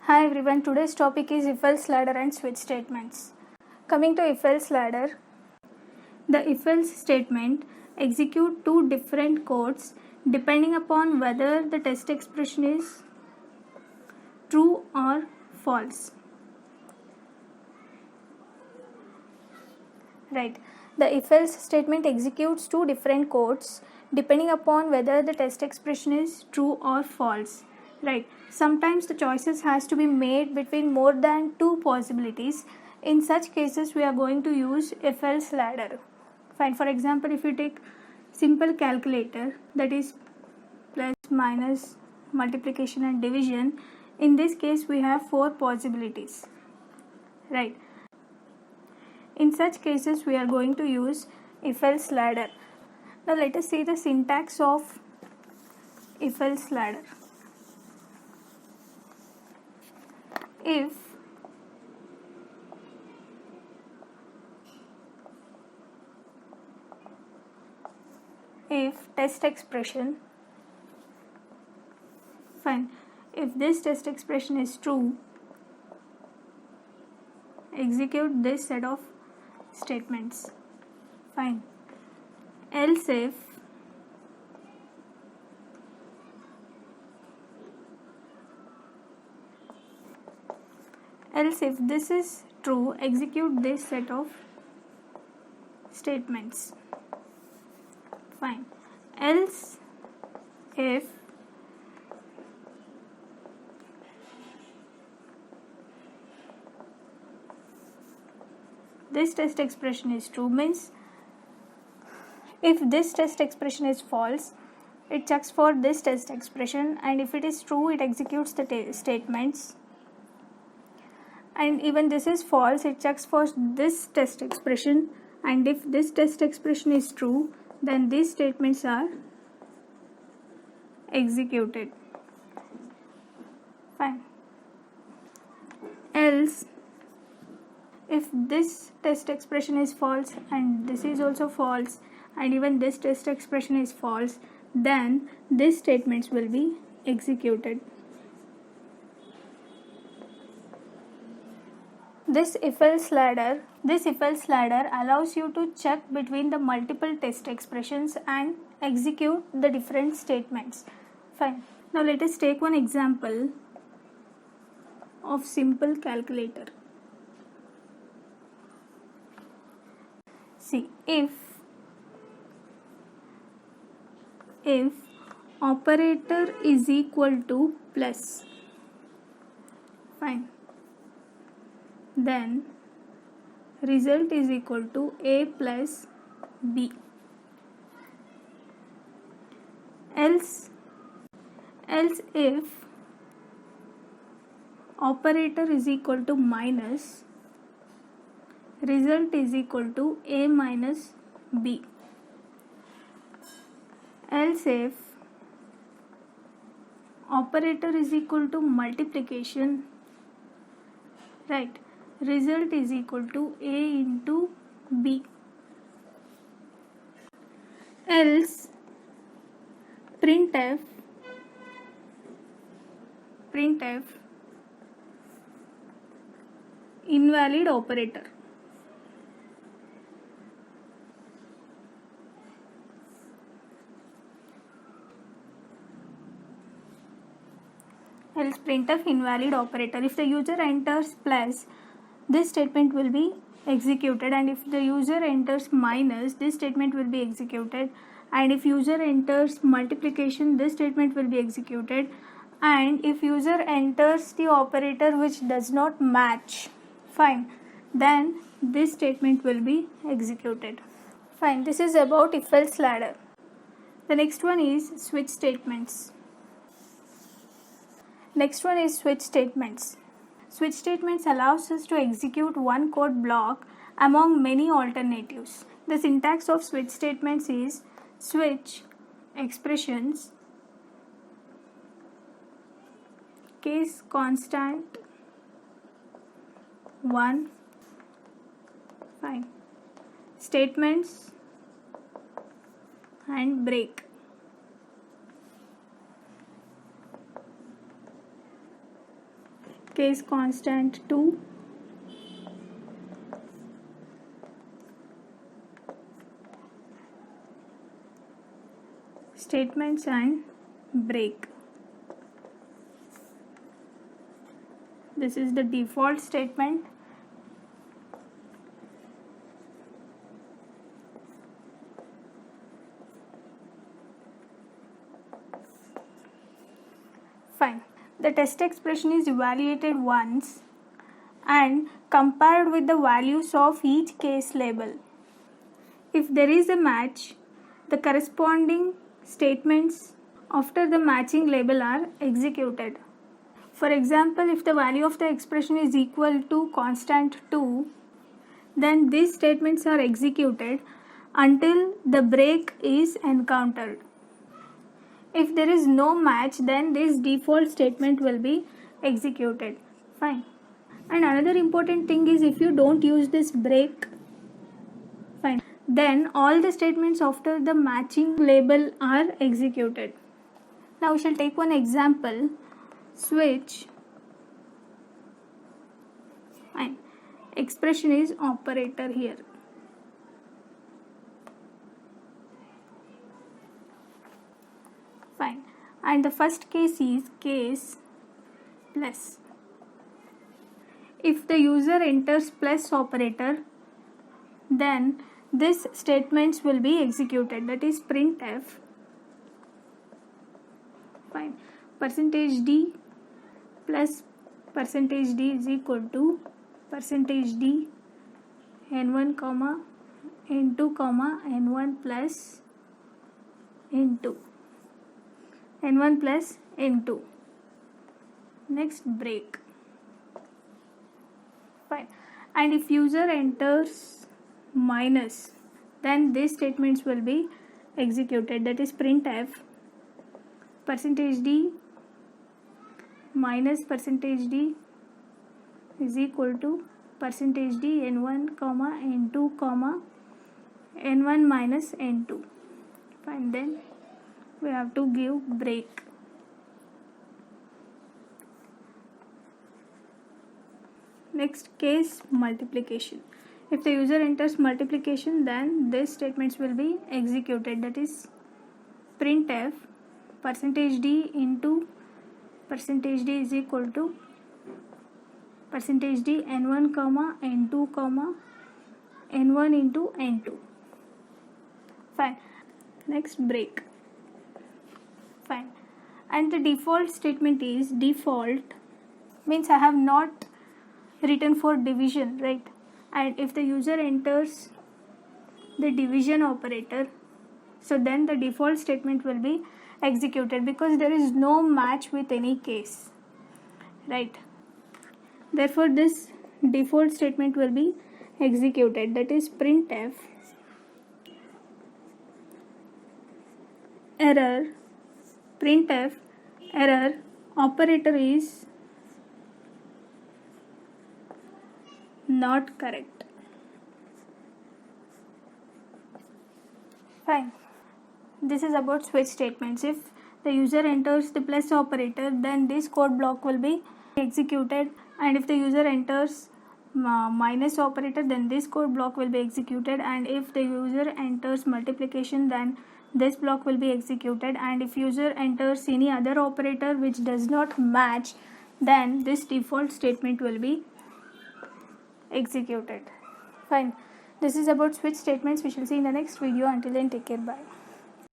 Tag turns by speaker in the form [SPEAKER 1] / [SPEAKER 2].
[SPEAKER 1] Hi everyone, today's topic is if-else ladder and switch statements. Coming to if-else ladder, the if-else statement execute two different codes depending upon whether the test expression is true or false. Right. The if-else statement executes two different codes depending upon whether the test expression is true or false. Right. Sometimes the choices has to be made between more than two possibilities. In such cases, we are going to use if-else ladder. Fine. For example, if you take simple calculator, that is plus, minus, multiplication and division. In this case, we have four possibilities. Right. In such cases, we are going to use if-else ladder. Now let us see the syntax of if-else ladder. If test expression, fine, if this test expression is true, execute this set of statements. Fine. Else if this is true, execute this set of statements. Fine. Else if this test expression is true, means if this test expression is false, it checks for this test expression, and if it is true, it executes the statements. And even this is false, it checks for this test expression, and if this test expression is true, then these statements are executed. Fine. Else if this test expression is false and this is also false and even this test expression is false, then these statements will be executed. This if-else ladder allows you to check between the multiple test expressions and execute the different statements. Fine. Now let us take one example of simple calculator. See, if operator is equal to plus, fine, then result is equal to a plus b. Else if operator is equal to minus, result is equal to a minus b. Else if operator is equal to multiplication, right, result is equal to a into b. Else printf invalid operator. Else printf invalid operator. If the user enters plus, this statement will be executed, and if the user enters minus, this statement will be executed, and if user enters multiplication, this statement will be executed, and if user enters the operator which does not match, fine, then this statement will be executed. Fine. This is about if-else ladder. The next one is switch statements. Switch statements allows us to execute one code block among many alternatives. The syntax of switch statements is switch expressions case constant 1, fine, statements and break. case constant 2, statements and break. This is the default statement. Fine. The test expression is evaluated once and compared with the values of each case label. If there is a match, the corresponding statements after the matching label are executed. For example, if the value of the expression is equal to constant 2, then these statements are executed until the break is encountered. If there is no match, then this default statement will be executed. Fine. And another important thing is, if you don't use this break, fine, then all the statements after the matching label are executed. Now we shall take one example. Switch, fine, expression is operator here. Fine. And the first case is case plus. If the user enters plus operator, then this statements will be executed, that is printf, fine, %d plus %d is equal to %d n1 comma n2 comma n1 plus n2, n1 plus n2. Next break. Fine. And if user enters minus, then these statements will be executed, that is printf %d minus %d is equal to %d n1 comma n2 comma n1 minus n2. Fine. Then we have to give break. Next case multiplication. If the user enters multiplication, then these statements will be executed, that is printf %d into %d is equal to %d n1 comma n2 comma n1 into n2. Fine. Next break. Fine. And the default statement is default means I have not written for division, right? And if the user enters the division operator, so then the default statement will be executed because there is no match with any case, right? Therefore this default statement will be executed, that is printf error, printf error operator is not correct. Fine. This is about switch statements. If the user enters the plus operator, then this code block will be executed, and if the user enters minus operator, then this code block will be executed, and if the user enters multiplication, then this block will be executed, and if user enters any other operator which does not match, then this default statement will be executed. Fine. This is about switch statements. We shall see in the next video. Until then, take care. Bye.